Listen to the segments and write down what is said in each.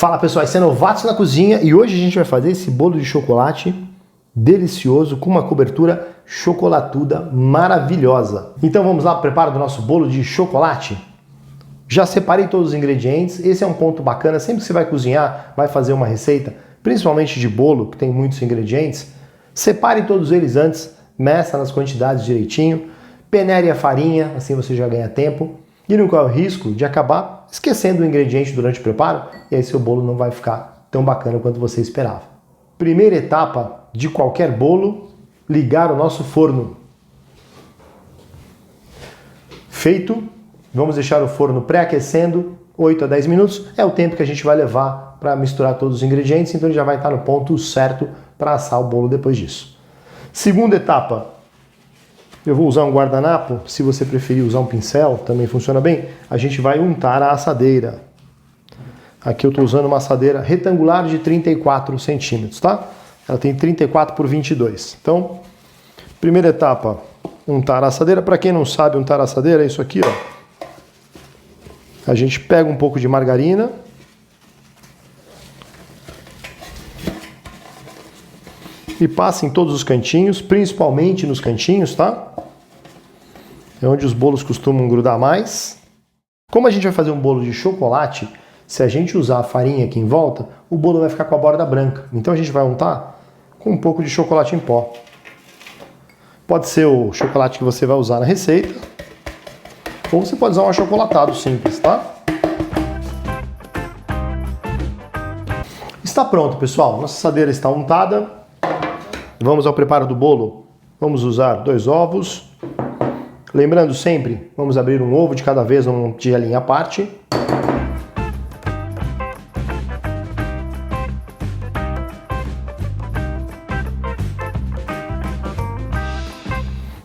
Fala pessoal, esse é Novatos na Cozinha e hoje a gente vai fazer esse bolo de chocolate delicioso com uma cobertura chocolatuda maravilhosa. Então vamos lá, preparo do nosso bolo de chocolate. Já separei todos os ingredientes, esse é um ponto bacana, sempre que você vai cozinhar, vai fazer uma receita, principalmente de bolo, que tem muitos ingredientes, separe todos eles antes, meça nas quantidades direitinho, peneire a farinha, assim você já ganha tempo, e não corre o risco de acabar esquecendo o ingrediente durante o preparo, e aí seu bolo não vai ficar tão bacana quanto você esperava. Primeira etapa de qualquer bolo, ligar o nosso forno. Feito, vamos deixar o forno pré-aquecendo, 8 a 10 minutos, é o tempo que a gente vai levar para misturar todos os ingredientes, então ele já vai estar no ponto certo para assar o bolo depois disso. Segunda etapa, eu vou usar um guardanapo, se você preferir usar um pincel, também funciona bem. A gente vai untar a assadeira. Aqui eu estou usando uma assadeira retangular de 34 centímetros, tá? Ela tem 34 por 22. Então, primeira etapa, untar a assadeira. Para quem não sabe, untar a assadeira é isso aqui, ó. A gente pega um pouco de margarina. E passa em todos os cantinhos, principalmente nos cantinhos, tá? É onde os bolos costumam grudar mais. Como a gente vai fazer um bolo de chocolate, se a gente usar a farinha aqui em volta, o bolo vai ficar com a borda branca. Então a gente vai untar com um pouco de chocolate em pó. Pode ser o chocolate que você vai usar na receita, ou você pode usar um achocolatado simples, tá? Está pronto, pessoal. Nossa assadeira está untada. Vamos ao preparo do bolo. Vamos usar 2 ovos. Lembrando sempre, vamos abrir um ovo de cada vez, um tigelinho à parte.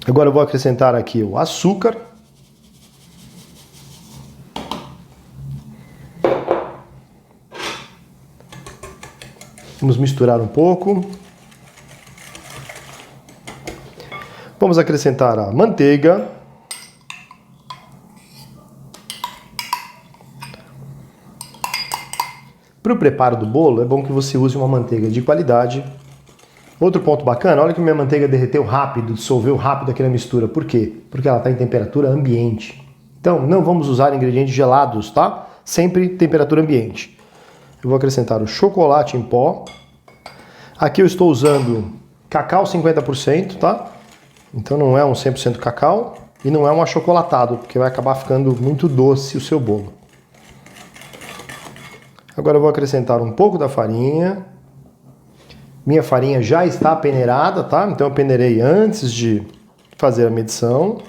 Agora eu vou acrescentar aqui o açúcar. Vamos misturar um pouco. Vamos acrescentar a manteiga. Para o preparo do bolo, é bom que você use uma manteiga de qualidade. Outro ponto bacana, olha que minha manteiga derreteu rápido, dissolveu rápido aqui na mistura. Por quê? Porque ela está em temperatura ambiente. Então, não vamos usar ingredientes gelados, tá? Sempre temperatura ambiente. Eu vou acrescentar o chocolate em pó. Aqui eu estou usando cacau 50%, tá? Então não é um 100% cacau e não é um achocolatado, porque vai acabar ficando muito doce o seu bolo. Agora eu vou acrescentar um pouco da farinha. Minha farinha já está peneirada, tá? Então eu peneirei antes de fazer a medição.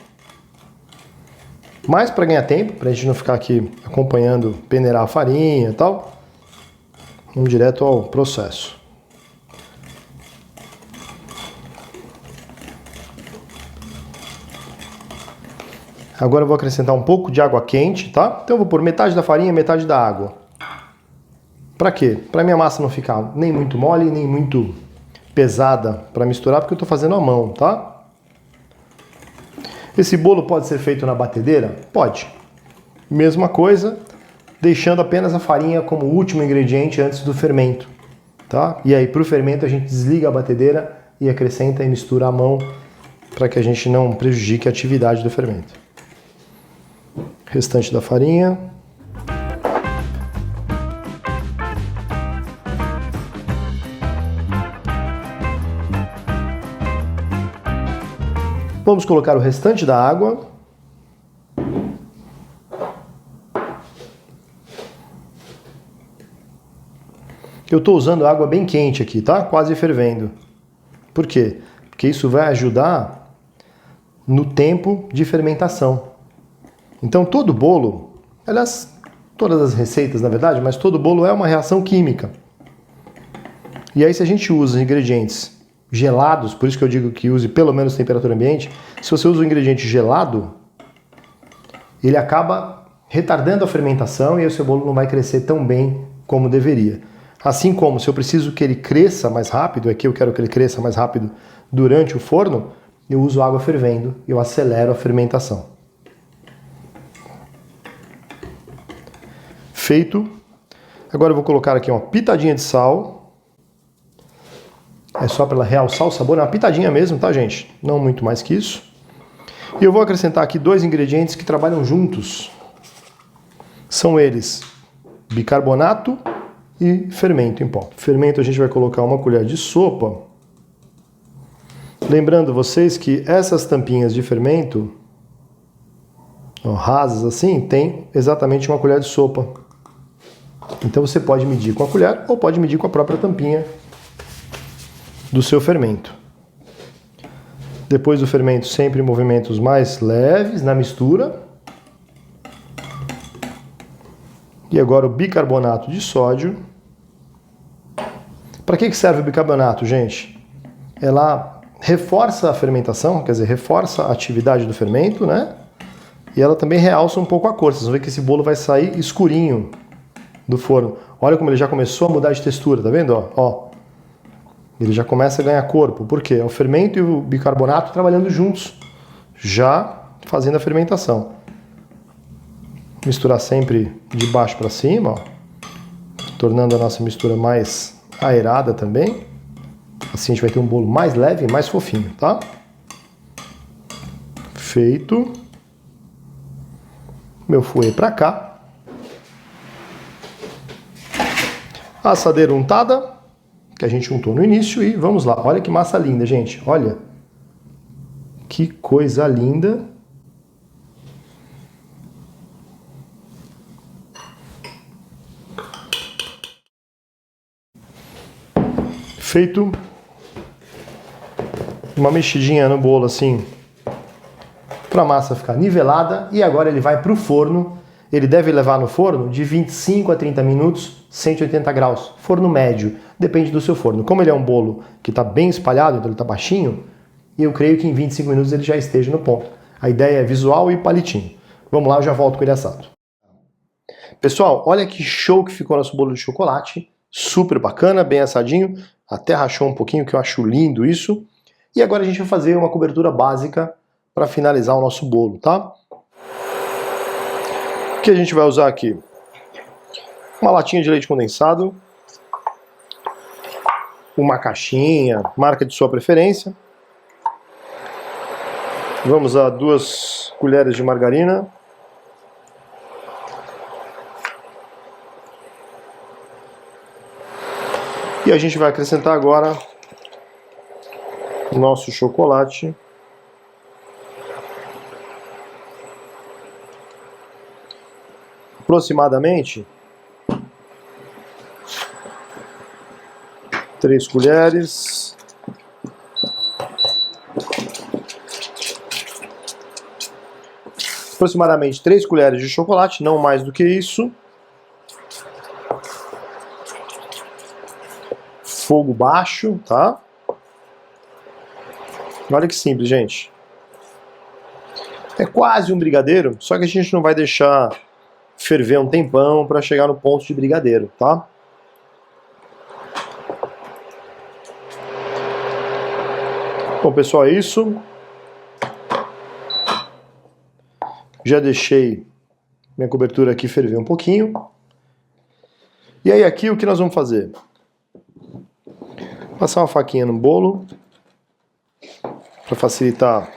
Mas para ganhar tempo, para a gente não ficar aqui acompanhando peneirar a farinha e tal, vamos direto ao processo. Agora eu vou acrescentar um pouco de água quente, tá? Então eu vou pôr metade da farinha, metade da água. Para quê? Para minha massa não ficar nem muito mole, nem muito pesada para misturar, porque eu estou fazendo à mão, tá? Esse bolo pode ser feito na batedeira? Pode. Mesma coisa, deixando apenas a farinha como último ingrediente antes do fermento, tá? E aí para o fermento a gente desliga a batedeira e acrescenta e mistura à mão para que a gente não prejudique a atividade do fermento. Restante da farinha. Vamos colocar o restante da água. Eu estou usando água bem quente aqui, tá? Quase fervendo. Por quê? Porque isso vai ajudar no tempo de fermentação. Então todo bolo, aliás, todas as receitas na verdade, mas todo bolo é uma reação química. E aí se a gente usa ingredientes gelados, por isso que eu digo que use pelo menos temperatura ambiente, se você usa um ingrediente gelado, ele acaba retardando a fermentação e aí o seu bolo não vai crescer tão bem como deveria. Assim como se eu preciso que ele cresça mais rápido, aqui eu quero que ele cresça mais rápido durante o forno, eu uso água fervendo, eu acelero a fermentação. Feito. Agora eu vou colocar aqui uma pitadinha de sal. É só para realçar o sabor, é uma pitadinha mesmo, tá, gente? Não muito mais que isso. E eu vou acrescentar aqui 2 ingredientes que trabalham juntos. São eles bicarbonato e fermento em pó. Fermento a gente vai colocar 1 colher de sopa. Lembrando vocês que essas tampinhas de fermento, ó, rasas assim, tem exatamente 1 colher de sopa. Então você pode medir com a colher ou pode medir com a própria tampinha do seu fermento. Depois do fermento, sempre movimentos mais leves na mistura. E agora o bicarbonato de sódio. Para que serve o bicarbonato, gente? Ela reforça a fermentação, quer dizer, reforça a atividade do fermento, né? E ela também realça um pouco a cor. Vocês vão ver que esse bolo vai sair escurinho do forno. Olha como ele já começou a mudar de textura, tá vendo? Ó. Ele já começa a ganhar corpo. Por quê? É o fermento e o bicarbonato trabalhando juntos, já fazendo a fermentação. Misturar sempre de baixo para cima, ó, tornando a nossa mistura mais aerada também. Assim a gente vai ter um bolo mais leve e mais fofinho, tá? Feito. Meu fouet para cá. A assadeira untada, que a gente untou no início, e vamos lá. Olha que massa linda, gente. Olha. Que coisa linda. Feito uma mexidinha no bolo assim, para a massa ficar nivelada, e agora ele vai para o forno. Ele deve levar no forno de 25 a 30 minutos, 180 graus, forno médio, depende do seu forno. Como ele é um bolo que está bem espalhado, então ele está baixinho, e eu creio que em 25 minutos ele já esteja no ponto. A ideia é visual e palitinho. Vamos lá, eu já volto com ele assado. Pessoal, olha que show que ficou nosso bolo de chocolate, super bacana, bem assadinho, até rachou um pouquinho, que eu acho lindo isso. E agora a gente vai fazer uma cobertura básica para finalizar o nosso bolo, tá? O que a gente vai usar aqui? Uma latinha de leite condensado, uma caixinha, marca de sua preferência. Vamos usar 2 colheres de margarina. E a gente vai acrescentar agora o nosso chocolate. Aproximadamente 3 colheres. Aproximadamente 3 colheres de chocolate, não mais do que isso. Fogo baixo, tá? Olha que simples, gente. É quase um brigadeiro, só que a gente não vai deixar ferver um tempão para chegar no ponto de brigadeiro, tá? Bom, pessoal, é isso. Já deixei minha cobertura aqui ferver um pouquinho. E aí aqui o que nós vamos fazer? Passar uma faquinha no bolo para facilitar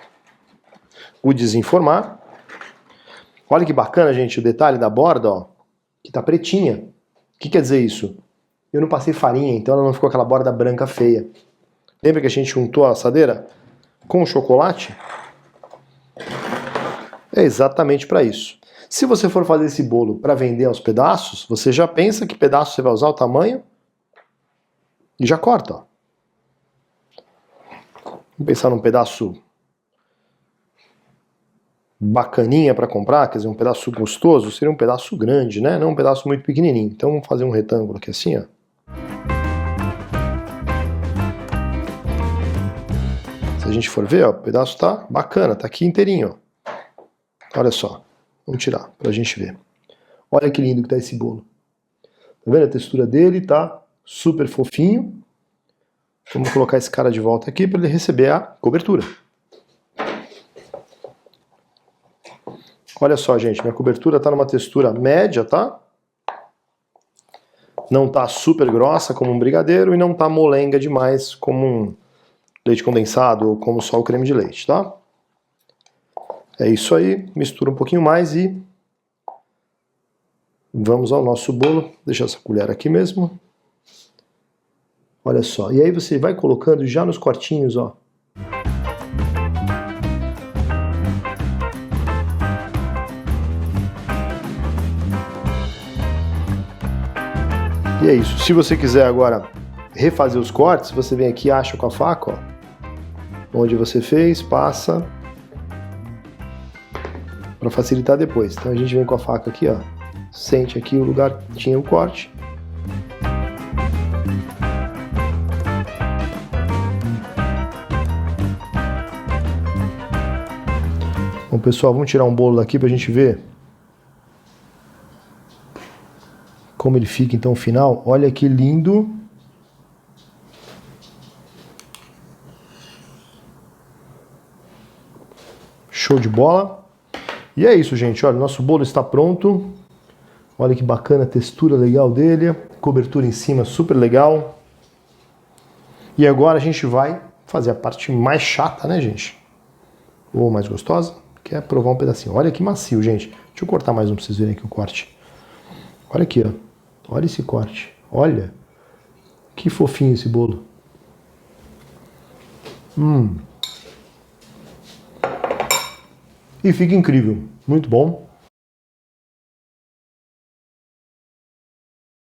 o desenformar. Olha que bacana, gente, o detalhe da borda, ó, que tá pretinha. O que quer dizer isso? Eu não passei farinha, então ela não ficou aquela borda branca feia. Lembra que a gente untou a assadeira com chocolate? É exatamente para isso. Se você for fazer esse bolo para vender aos pedaços, você já pensa que pedaço você vai usar, o tamanho, e já corta, ó. Vamos pensar num pedaço bacaninha para comprar, quer dizer, um pedaço gostoso, seria um pedaço grande, né? Não um pedaço muito pequenininho. Então vamos fazer um retângulo aqui assim, ó. Se a gente for ver, ó, o pedaço tá bacana, tá aqui inteirinho, ó. Olha só, vamos tirar pra gente ver. Olha que lindo que tá esse bolo. Tá vendo a textura dele? Tá super fofinho. Vamos colocar esse cara de volta aqui para ele receber a cobertura. Olha só, gente, minha cobertura está numa textura média, tá? Não tá super grossa como um brigadeiro e não tá molenga demais como um leite condensado ou como só o creme de leite, tá? É isso aí, mistura um pouquinho mais e vamos ao nosso bolo. Deixa essa colher aqui mesmo. Olha só, e aí você vai colocando já nos cortinhos, ó. E é isso. Se você quiser agora refazer os cortes, você vem aqui e acha com a faca, ó, onde você fez, passa para facilitar depois. Então a gente vem com a faca aqui, ó, sente aqui o lugar que tinha o corte. Bom, pessoal, vamos tirar um bolo daqui para a gente ver como ele fica então no final. Olha que lindo. Show de bola. E é isso, gente. Olha, nosso bolo está pronto. Olha que bacana a textura legal dele. Cobertura em cima super legal. E agora a gente vai fazer a parte mais chata, né, gente? Ou mais gostosa, que é provar um pedacinho. Olha que macio, gente. Deixa eu cortar mais um para vocês verem aqui o corte. Olha aqui, ó. Olha esse corte. Olha. Que fofinho esse bolo. E fica incrível. Muito bom.